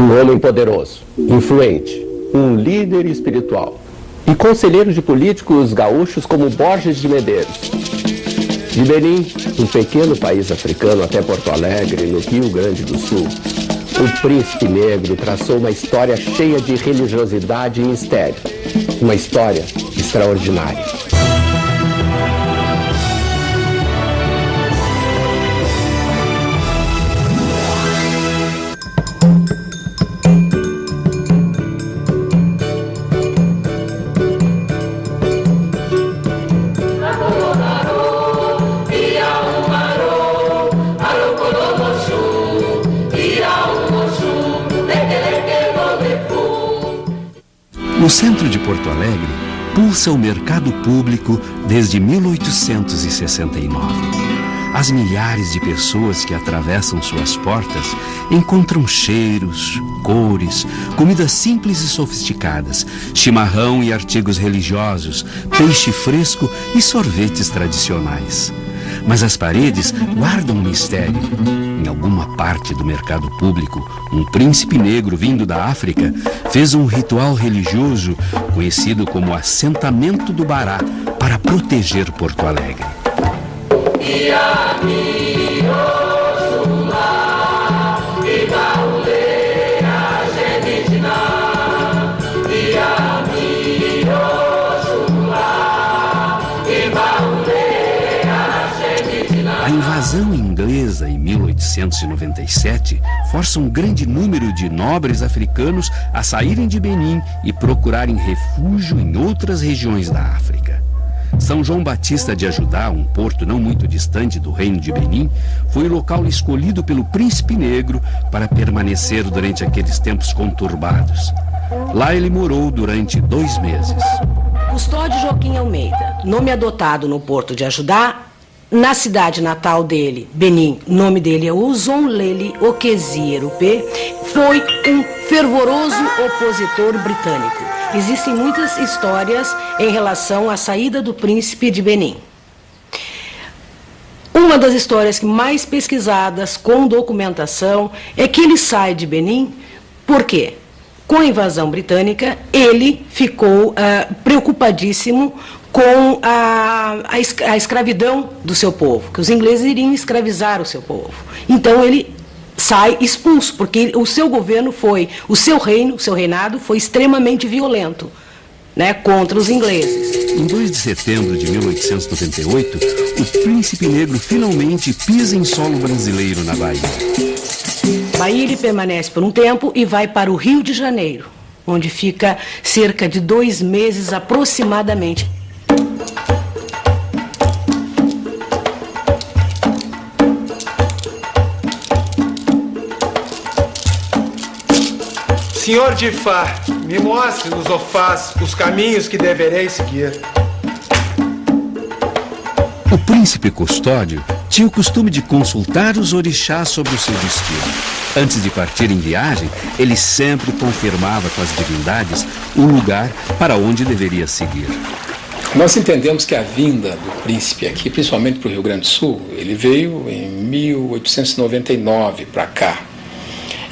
Um homem poderoso, influente, um líder espiritual e conselheiro de políticos gaúchos como Borges de Medeiros. De Benim, um pequeno país africano, até Porto Alegre, no Rio Grande do Sul, o príncipe negro traçou uma história cheia de religiosidade e mistério. Uma história extraordinária. No centro de Porto Alegre, pulsa o mercado público desde 1869. As milhares de pessoas que atravessam suas portas encontram cheiros, cores, comidas simples e sofisticadas, chimarrão e artigos religiosos, peixe fresco e sorvetes tradicionais. Mas as paredes guardam um mistério. Em alguma parte do mercado público, um príncipe negro vindo da África fez um ritual religioso conhecido como Assentamento do Bará para proteger Porto Alegre. A invasão inglesa em 1897 força um grande número de nobres africanos a saírem de Benim e procurarem refúgio em outras regiões da África. São João Batista de Ajudá, um porto não muito distante do reino de Benim, foi o local escolhido pelo príncipe negro para permanecer durante aqueles tempos conturbados. Lá ele morou durante 2 meses. Custódio Joaquim Almeida, nome adotado no porto de Ajudá. Na cidade natal dele, Benim, o nome dele é Uzonlele Okezierupe, foi um fervoroso opositor britânico. Existem muitas histórias em relação à saída do príncipe de Benim. Uma das histórias mais pesquisadas com documentação é que ele sai de Benim, por quê? Com a invasão britânica, ele ficou preocupadíssimo com a escravidão do seu povo, que os ingleses iriam escravizar o seu povo. Então ele sai expulso, porque o seu governo foi, o seu reinado foi extremamente violento, né, contra os ingleses. Em 2 de setembro de 1898, o príncipe negro finalmente pisa em solo brasileiro na Bahia. Bahia ele permanece por um tempo e vai para o Rio de Janeiro, onde fica cerca de 2 meses aproximadamente. Senhor de Fá, me mostre nos ofás os caminhos que deverei seguir. O príncipe Custódio tinha o costume de consultar os orixás sobre o seu destino. Antes de partir em viagem, ele sempre confirmava com as divindades o lugar para onde deveria seguir. Nós entendemos que a vinda do príncipe aqui, principalmente para o Rio Grande do Sul, ele veio em 1899 para cá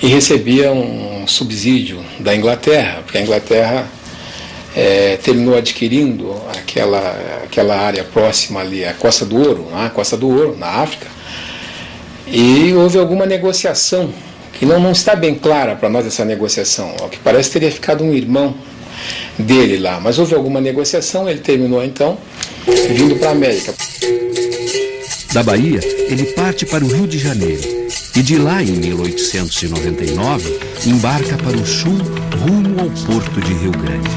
e recebia um subsídio da Inglaterra, porque a Inglaterra terminou adquirindo aquela área próxima ali, a Costa do Ouro, na África, e houve alguma negociação, que não está bem clara para nós essa negociação, ao que parece teria ficado um irmão dele lá, mas houve alguma negociação, ele terminou então vindo para a América. Da Bahia, ele parte para o Rio de Janeiro e de lá, em 1899, embarca para o sul rumo ao porto de Rio Grande.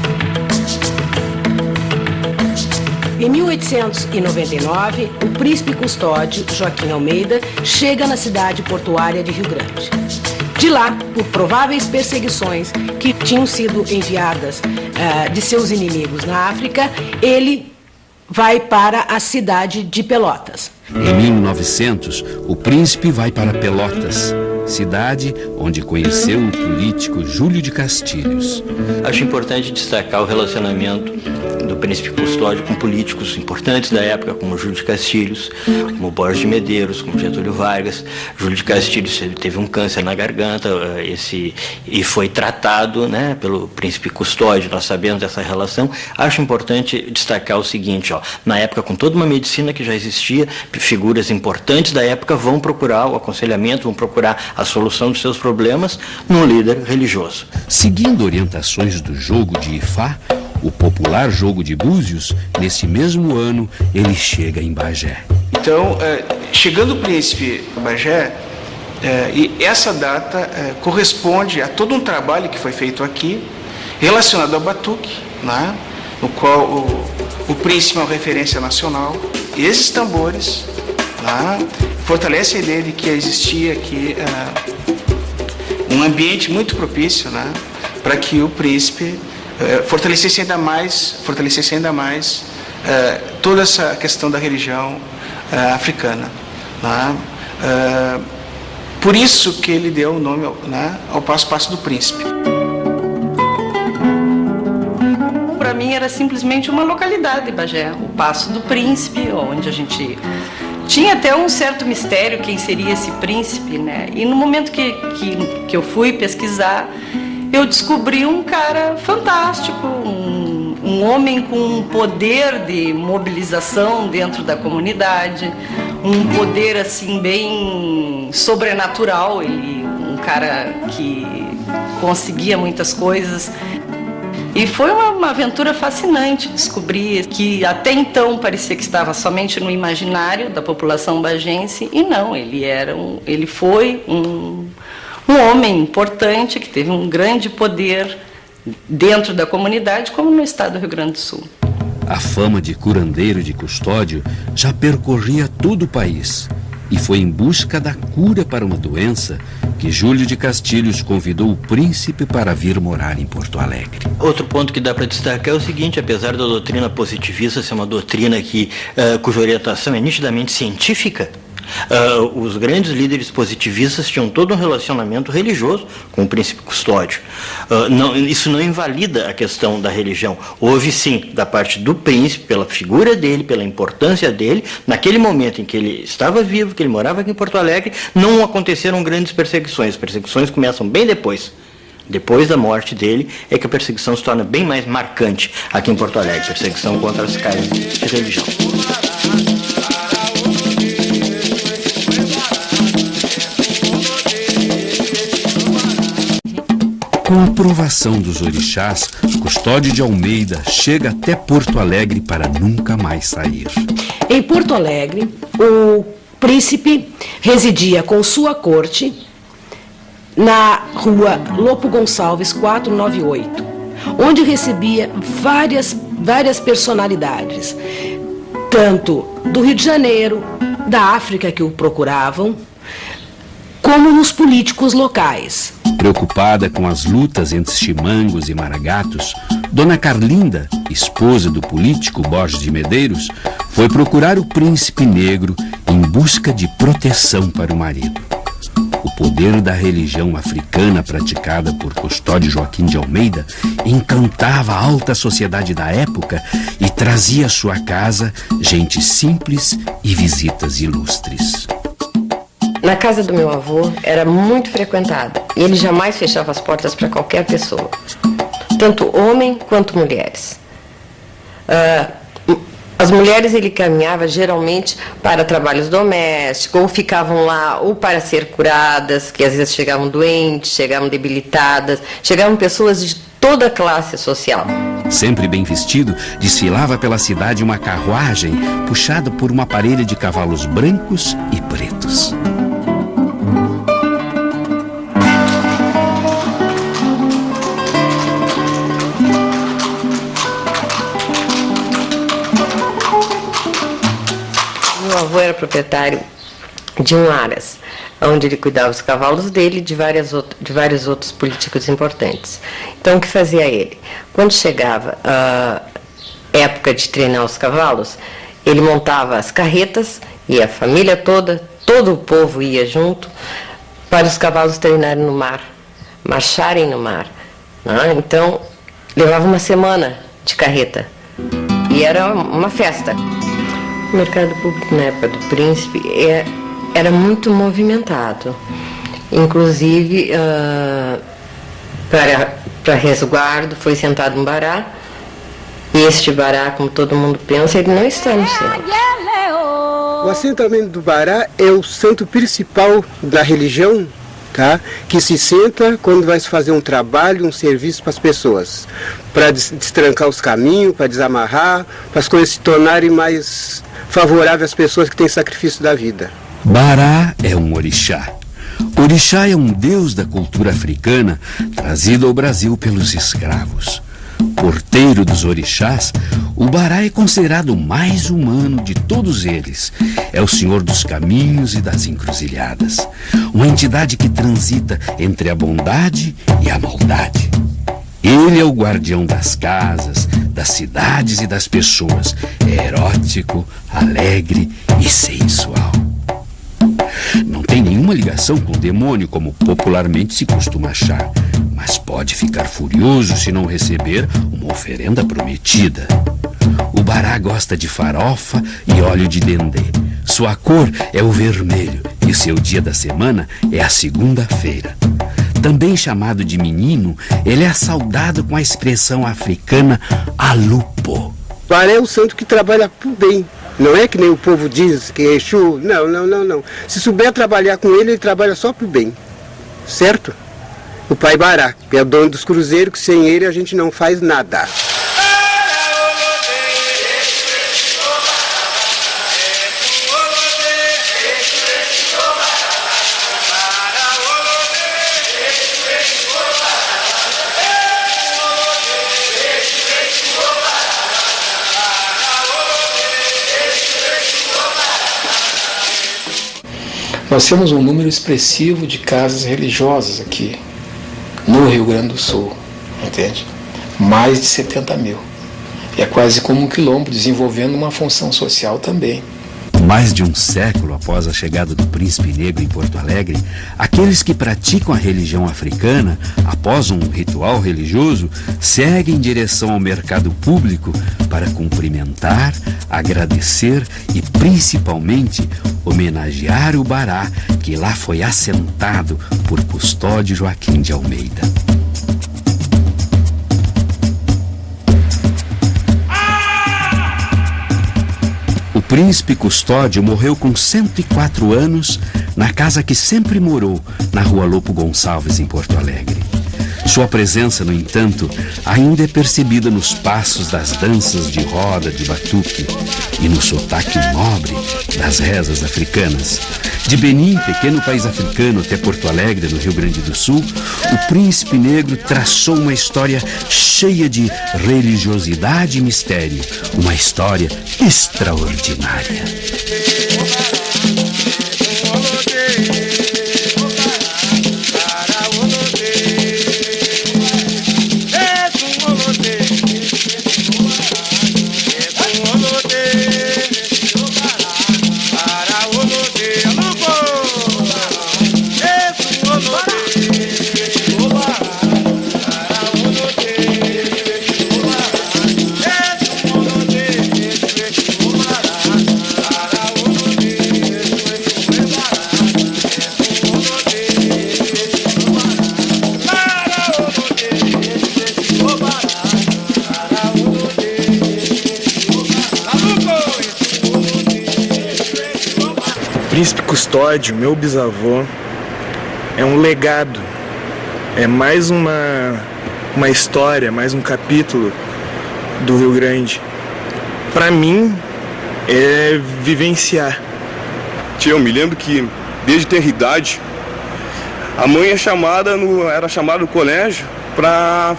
Em 1899, o príncipe Custódio Joaquim Almeida chega na cidade portuária de Rio Grande. De lá, por prováveis perseguições que tinham sido enviadas de seus inimigos na África, ele vai para a cidade de Pelotas. Em 1900, o príncipe vai para Pelotas. cidade onde conheceu o político Júlio de Castilhos. Acho importante destacar o relacionamento do príncipe Custódio com políticos importantes da época, como Júlio de Castilhos, como Borges de Medeiros, como Getúlio Vargas. Júlio de Castilhos teve um câncer na garganta e foi tratado, né, pelo príncipe Custódio. Nós sabemos dessa relação. Acho importante destacar o seguinte, na época, com toda uma medicina que já existia, figuras importantes da época vão procurar o aconselhamento, vão procurar a solução dos seus problemas num líder religioso. Seguindo orientações do jogo de Ifá, o popular jogo de Búzios, nesse mesmo ano, ele chega em Bagé. Então, chegando o príncipe a Bagé, e essa data corresponde a todo um trabalho que foi feito aqui, relacionado ao batuque, né, no qual o príncipe é uma referência nacional. E esses tambores, né, fortalecem a ideia de que existia aqui um ambiente muito propício, né, para que o príncipe fortalecesse ainda mais toda essa questão da religião africana, né? Por isso que ele deu o nome, né, ao Passo do Príncipe. Para mim era simplesmente uma localidade, Bagé, o Passo do Príncipe, onde a gente tinha até um certo mistério quem seria esse príncipe, né? E no momento que eu fui pesquisar, eu descobri um cara fantástico, um homem com um poder de mobilização dentro da comunidade, um poder assim bem sobrenatural, um cara que conseguia muitas coisas. E foi uma aventura fascinante descobrir que até então parecia que estava somente no imaginário da população bagense, e não, ele foi um homem importante que teve um grande poder dentro da comunidade, como no estado do Rio Grande do Sul. A fama de curandeiro de Custódio já percorria todo o país e foi em busca da cura para uma doença que Júlio de Castilhos convidou o príncipe para vir morar em Porto Alegre. Outro ponto que dá para destacar é o seguinte: apesar da doutrina positivista ser uma doutrina cuja orientação é nitidamente científica, os grandes líderes positivistas tinham todo um relacionamento religioso com o príncipe Custódio. Isso não invalida a questão da religião. Houve sim, da parte do príncipe, pela figura dele, pela importância dele, naquele momento em que ele estava vivo, que ele morava aqui em Porto Alegre, não aconteceram grandes perseguições. As perseguições começam bem depois. Depois da morte dele é que a perseguição se torna bem mais marcante aqui em Porto Alegre, perseguição contra as casas de religião. Com a aprovação dos orixás, Custódio de Almeida chega até Porto Alegre para nunca mais sair. Em Porto Alegre, o príncipe residia com sua corte na rua Lopo Gonçalves 498, onde recebia várias personalidades, tanto do Rio de Janeiro, da África que o procuravam, como nos políticos locais. Preocupada com as lutas entre chimangos e maragatos, Dona Carlinda, esposa do político Borges de Medeiros, foi procurar o príncipe negro em busca de proteção para o marido. O poder da religião africana praticada por Custódio Joaquim de Almeida encantava a alta sociedade da época e trazia à sua casa gente simples e visitas ilustres. Na casa do meu avô era muito frequentada e ele jamais fechava as portas para qualquer pessoa, tanto homem quanto mulheres. As mulheres ele caminhava geralmente para trabalhos domésticos, ou ficavam lá ou para ser curadas, que às vezes chegavam doentes, chegavam debilitadas, chegavam pessoas de toda a classe social. Sempre bem vestido, desfilava pela cidade uma carruagem puxada por uma parelha de cavalos brancos e pretos. Meu avô era proprietário de um aras, onde ele cuidava dos cavalos dele e de vários outros políticos importantes. Então, o que fazia ele? Quando chegava a época de treinar os cavalos, ele montava as carretas e a família toda, todo o povo ia junto, para os cavalos treinarem no mar, marcharem no mar. Né? Então, levava uma semana de carreta. E era uma festa. O mercado público na época do Príncipe era muito movimentado. Inclusive, para resguardo, foi sentado um bará. E este bará, como todo mundo pensa, ele não está no centro. O assentamento do bará é o santo principal da religião, tá? Que se senta quando vai se fazer um trabalho, um serviço para as pessoas, para destrancar os caminhos, para desamarrar, para as coisas se tornarem mais favoráveis às pessoas que têm sacrifício da vida. Bará é um orixá. Orixá é um deus da cultura africana trazido ao Brasil pelos escravos. Porteiro dos orixás, o bará é considerado o mais humano de todos eles. É o senhor dos caminhos e das encruzilhadas. Uma entidade que transita entre a bondade e a maldade. Ele é o guardião das casas, das cidades e das pessoas. É erótico, alegre e sensual. Não tem nenhuma ligação com o demônio, como popularmente se costuma achar, mas pode ficar furioso se não receber uma oferenda prometida. O bará gosta de farofa e óleo de dendê. Sua cor é o vermelho e o seu dia da semana é a segunda-feira. Também chamado de menino, ele é saudado com a expressão africana alupo. Bará é o santo que trabalha por bem. Não é que nem o povo diz que é Exu. Não. Se souber trabalhar com ele, ele trabalha só por bem. Certo? O pai Bará, que é o dono dos cruzeiros, que sem ele a gente não faz nada. Nós temos um número expressivo de casas religiosas aqui no Rio Grande do Sul, entende? Mais de 70 mil. E é quase como um quilombo, desenvolvendo uma função social também. Mais de um século após a chegada do Príncipe Negro em Porto Alegre, aqueles que praticam a religião africana, após um ritual religioso, seguem em direção ao mercado público para cumprimentar, agradecer e, principalmente, homenagear o bará que lá foi assentado por Custódio Joaquim de Almeida. O príncipe Custódio morreu com 104 anos na casa que sempre morou, na Rua Lopo Gonçalves, em Porto Alegre. Sua presença, no entanto, ainda é percebida nos passos das danças de roda de batuque e no sotaque nobre das rezas africanas. De Benim, pequeno país africano, até Porto Alegre, no Rio Grande do Sul, o Príncipe Negro traçou uma história cheia de religiosidade e mistério, uma história extraordinária. Príncipe Custódio, meu bisavô, é um legado, é mais uma história, mais um capítulo do Rio Grande. Para mim, é vivenciar. Tia, eu me lembro que, desde ter idade, a mãe era chamada no colégio para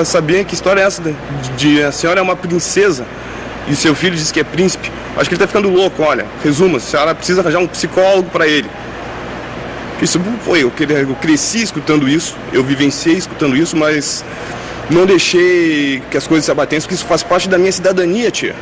saber que história é essa de a senhora é uma princesa e seu filho diz que é príncipe. Acho que ele está ficando louco, olha. Resuma, a senhora precisa arranjar um psicólogo para ele. Isso foi, eu cresci escutando isso, eu vivenciei escutando isso, mas não deixei que as coisas se abatessem, porque isso faz parte da minha cidadania, tia.